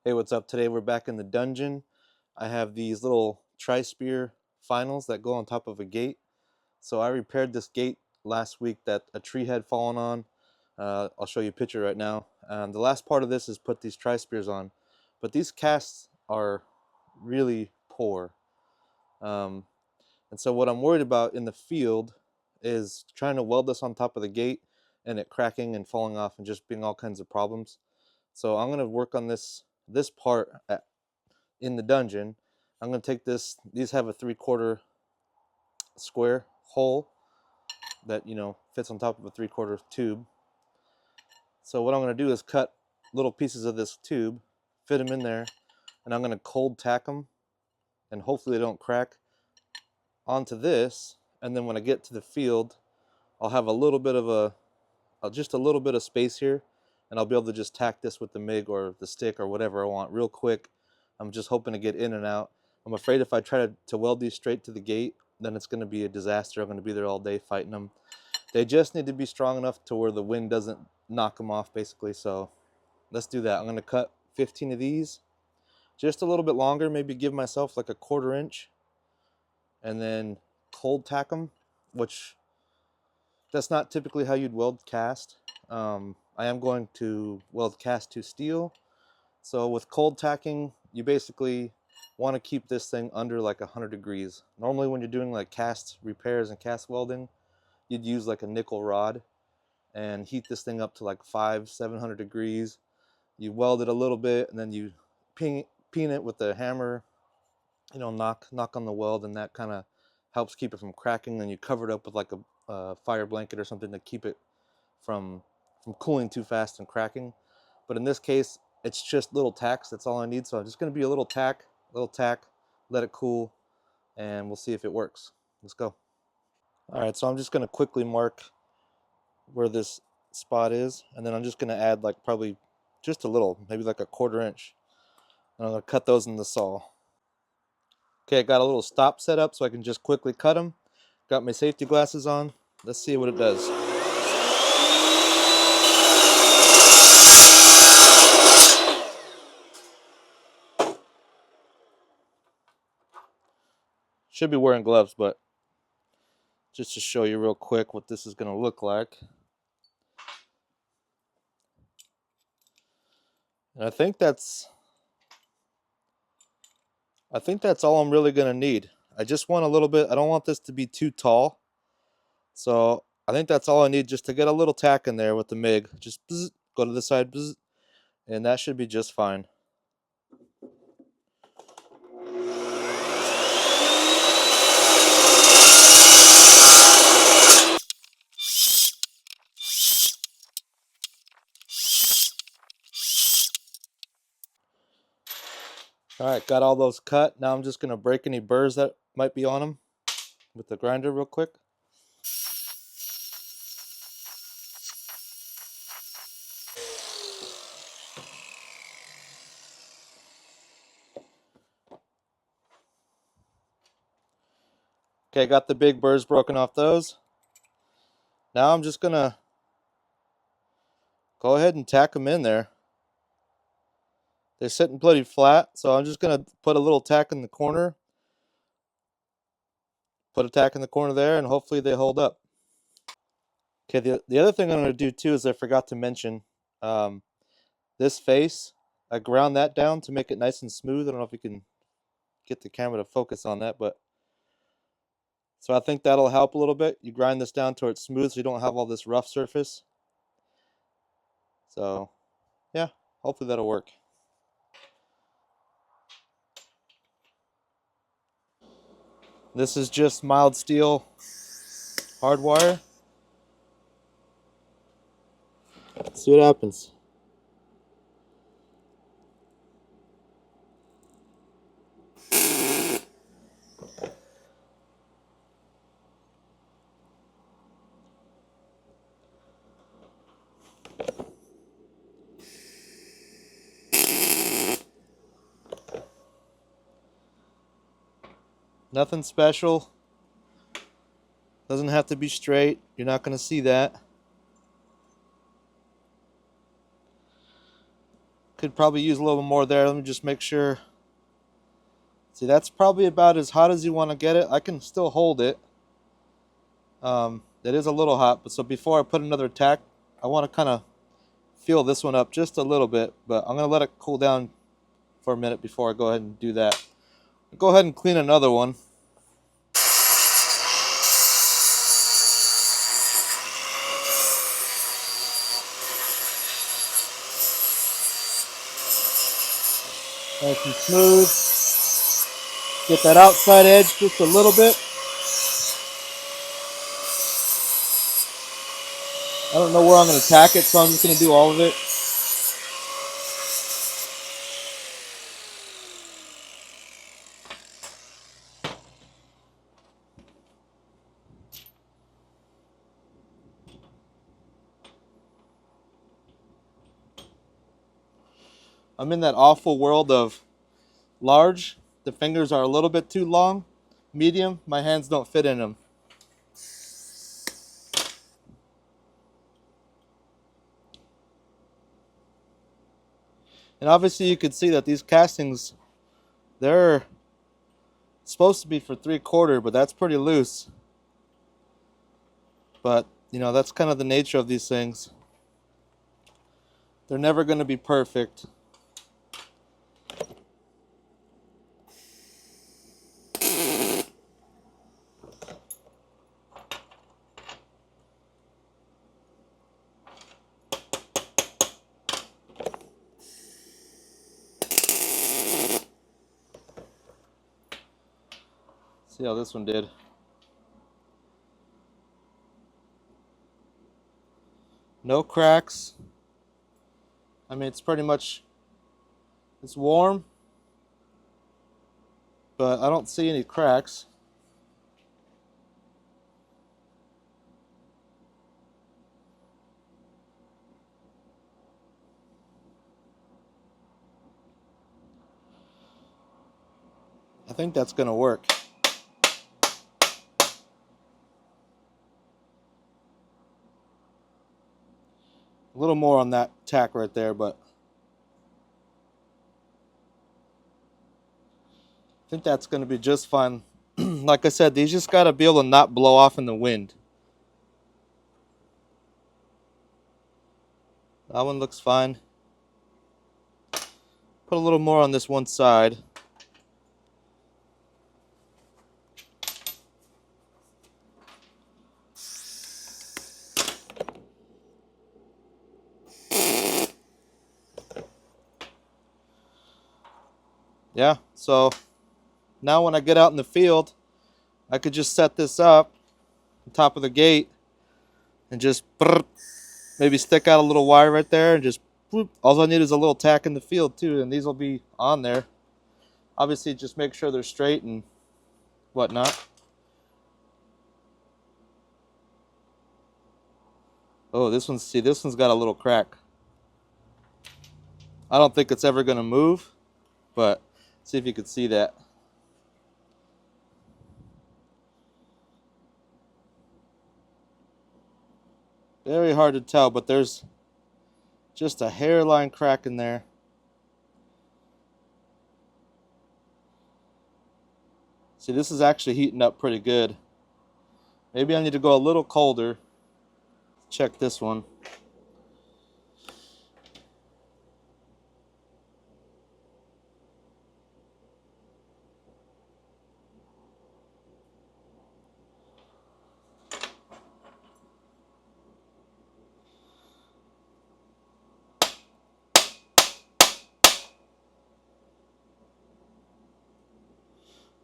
Hey, what's up? Today we're back in the dungeon. I have these little tri-spear finals that go on top of a gate. So I repaired this gate last week that a tree had fallen on. I'll show you a picture right now. And the last part of this is put these tri-spears on. But these casts are really poor. Um, and so what I'm worried about in the field is trying to weld this on top of the gate and it cracking and falling off and just being all kinds of problems. So I'm going to work on this part in the dungeon. I'm going to take this. These have a 3/4 square hole that fits on top of a 3/4 tube. So what I'm going to do is cut little pieces of this tube, fit them in there, and I'm going to cold tack them, and hopefully they don't crack onto this. And then when I get to the field, I'll have a little bit of just a little bit of space here, and I'll be able to just tack this with the MIG or the stick or whatever I want real quick. I'm just hoping to get in and out. I'm afraid if I try to weld these straight to the gate, then it's going to be a disaster. I'm going to be there all day fighting them. They just need to be strong enough to where the wind doesn't knock them off, basically. So let's do that. I'm going to cut 15 of these, just a little bit longer, maybe give myself like a 1/4 inch, and then cold tack them, which that's not typically how you'd weld cast. I am going to weld cast to steel. So with cold tacking, you basically want to keep this thing under like 100 degrees. Normally when you're doing like cast repairs and cast welding, you'd use like a nickel rod and heat this thing up to like 700 degrees. You weld it a little bit and then you peen it with the hammer, knock on the weld, and that kind of helps keep it from cracking. Then you cover it up with like a fire blanket or something to keep it from cooling too fast and cracking. But in this case, it's just little tacks. That's all I need. So I'm just going to be a little tack, let it cool, and we'll see if it works. Let's go. All right, so I'm just going to quickly mark where this spot is, and then I'm just going to add like probably just a little, maybe like a 1/4 inch. And I'm going to cut those in the saw. Okay, I got a little stop set up so I can just quickly cut them. Got my safety glasses on. Let's see what it does. Should be wearing gloves, but just to show you real quick what this is going to look like. And I think that's all I'm really going to need. I just want a little bit. I don't want this to be too tall. So I think that's all I need, just to get a little tack in there with the MIG. Just bzz, go to the side, bzz, and that should be just fine. All right, got all those cut. Now I'm just going to break any burrs that might be on them with the grinder real quick. Okay, got the big burrs broken off those. Now I'm just going to go ahead and tack them in there. They're sitting pretty flat, so I'm just going to put a little tack in the corner. Put a tack in the corner there, and hopefully they hold up. Okay, the other thing I'm going to do too is I forgot to mention this face. I ground that down to make it nice and smooth. I don't know if you can get the camera to focus on that, but so I think that'll help a little bit. You grind this down to where it's smooth so you don't have all this rough surface. So yeah, hopefully that'll work. This is just mild steel hard wire. Let's see what happens. Nothing special. Doesn't have to be straight. You're not going to see that. Could probably use a little more there. Let me just make sure. See, that's probably about as hot as you want to get it. I can still hold it. It is a little hot, but so before I put another tack, I want to kind of feel this one up just a little bit, but I'm going to let it cool down for a minute before I go ahead and do that. Go ahead and clean another one. Nice and smooth. Get that outside edge just a little bit. I don't know where I'm going to tack it, so I'm just going to do all of it. I'm in that awful world of large. The fingers are a little bit too long. Medium, my hands don't fit in them. And obviously you can see that these castings, they're supposed to be for 3/4, but that's pretty loose. But, you know, that's kind of the nature of these things. They're never going to be perfect. See how this one did. No cracks. I mean, it's pretty much, it's warm, but I don't see any cracks. I think that's going to work. A little more on that tack right there, but I think that's going to be just fine. Like I said, these just got to be able to not blow off in the wind. That one looks fine. Put a little more on this one side. Yeah, so now when I get out in the field, I could just set this up on top of the gate and just maybe stick out a little wire right there and just all I need is a little tack in the field too, and these will be on there. Obviously just make sure they're straight and whatnot. Oh, this one's, see, this one's got a little crack. I don't think it's ever going to move, but see if you could see that. Very hard to tell, but there's just a hairline crack in there. See, this is actually heating up pretty good. Maybe I need to go a little colder. Check this one.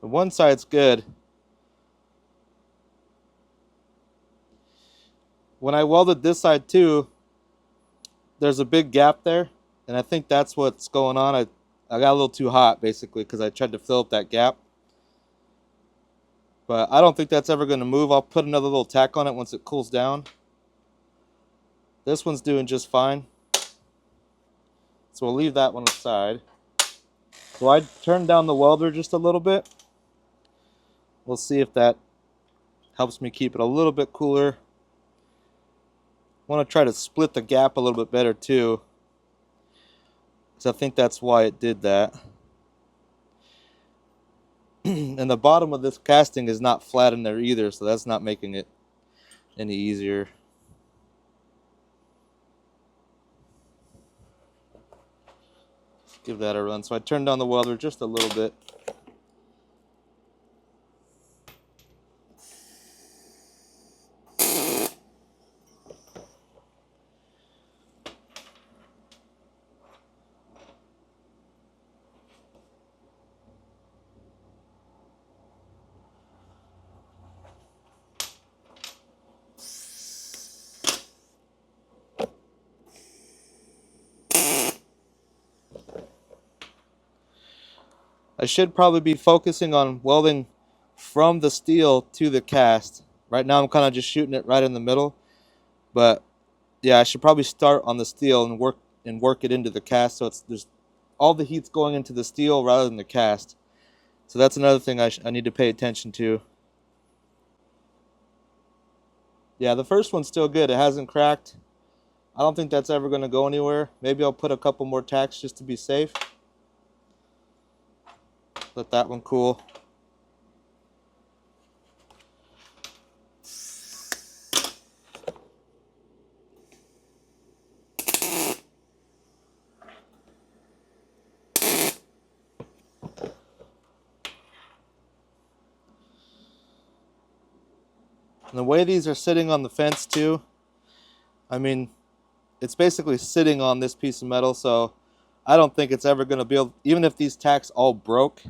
The one side's good. When I welded this side too, there's a big gap there, and I think that's what's going on. I got a little too hot basically because I tried to fill up that gap. But I don't think that's ever going to move. I'll put another little tack on it once it cools down. This one's doing just fine. So we'll leave that one aside. So I turned down the welder just a little bit. We'll see if that helps me keep it a little bit cooler. I want to try to split the gap a little bit better too. So I think that's why it did that. And the bottom of this casting is not flat in there either, so that's not making it any easier. Give that a run. So I turned down the welder just a little bit. I should probably be focusing on welding from the steel to the cast. Right now I'm kind of just shooting it right in the middle. But yeah, I should probably start on the steel and work it into the cast, so there's all the heat's going into the steel rather than the cast. So that's another thing I need to pay attention to. Yeah, the first one's still good. It hasn't cracked. I don't think that's ever going to go anywhere. Maybe I'll put a couple more tacks just to be safe. Let that one cool. And the way these are sitting on the fence too, I mean, it's basically sitting on this piece of metal, so I don't think it's ever going to be able, even if these tacks all broke,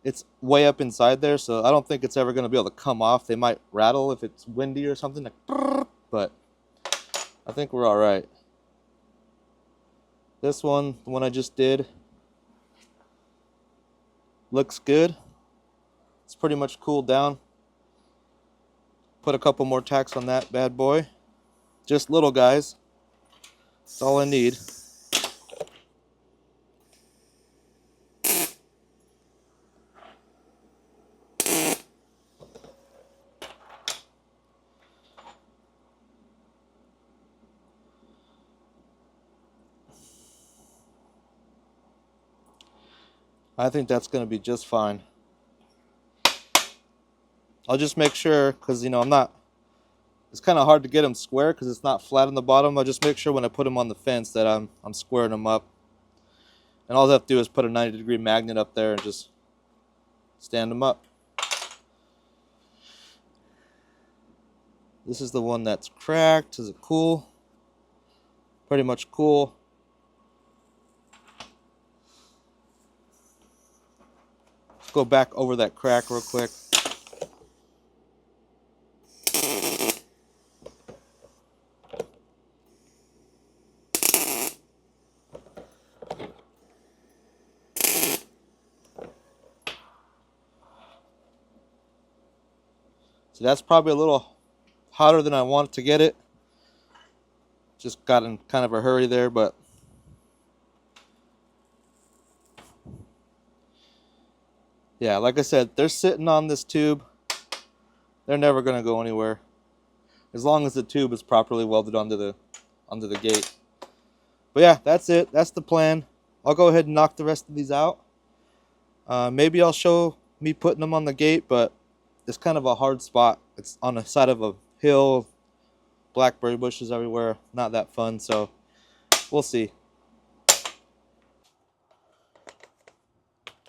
it's way up inside there, so I don't think it's ever going to be able to come off. They might rattle if it's windy or something, like, but I think we're all right. This one, the one I just did, looks good. It's pretty much cooled down. Put a couple more tacks on that bad boy. Just little guys. That's all I need. I think that's going to be just fine. I'll just make sure, because it's kind of hard to get them square because it's not flat on the bottom. I'll just make sure when I put them on the fence that I'm squaring them up. And all I have to do is put a 90-degree magnet up there and just stand them up. This is the one that's cracked. Is it cool? Pretty much cool. Let's go back over that crack real quick. So that's probably a little hotter than I want to get it. Just got in kind of a hurry there, but yeah, like I said, they're sitting on this tube. They're never going to go anywhere as long as the tube is properly welded onto the gate. But yeah, that's it. That's the plan. I'll go ahead and knock the rest of these out. Maybe I'll show me putting them on the gate, but it's kind of a hard spot. It's on the side of a hill, blackberry bushes everywhere. Not that fun, so we'll see.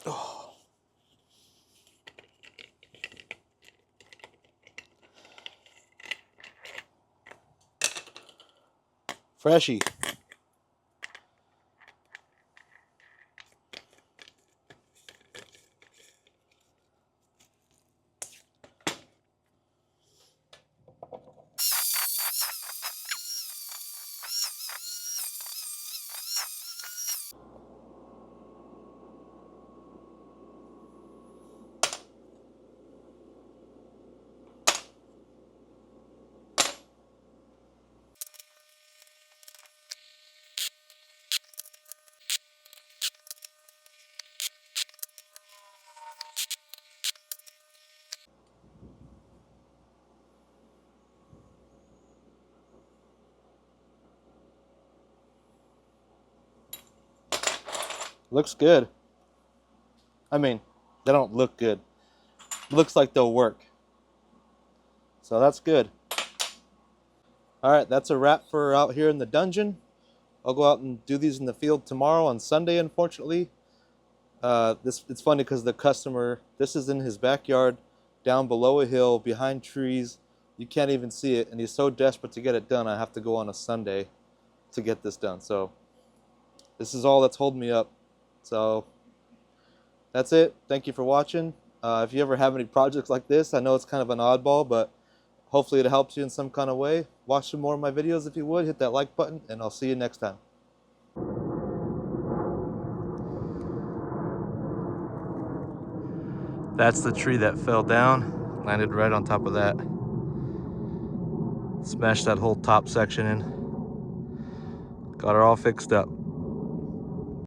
Oh. Freshy. Looks good. I mean, they don't look good. Looks like they'll work. So that's good. All right, that's a wrap for out here in the dungeon. I'll go out and do these in the field tomorrow on Sunday, unfortunately. It's funny because the customer, this is in his backyard, down below a hill, behind trees. You can't even see it, and he's so desperate to get it done, I have to go on a Sunday to get this done. So this is all that's holding me up. So that's it. Thank you for watching. If you ever have any projects like this, I know it's kind of an oddball, but hopefully it helps you in some kind of way. Watch some more of my videos if you would. Hit that like button, and I'll see you next time. That's the tree that fell down, landed right on top of that. Smashed that whole top section in. Got her all fixed up.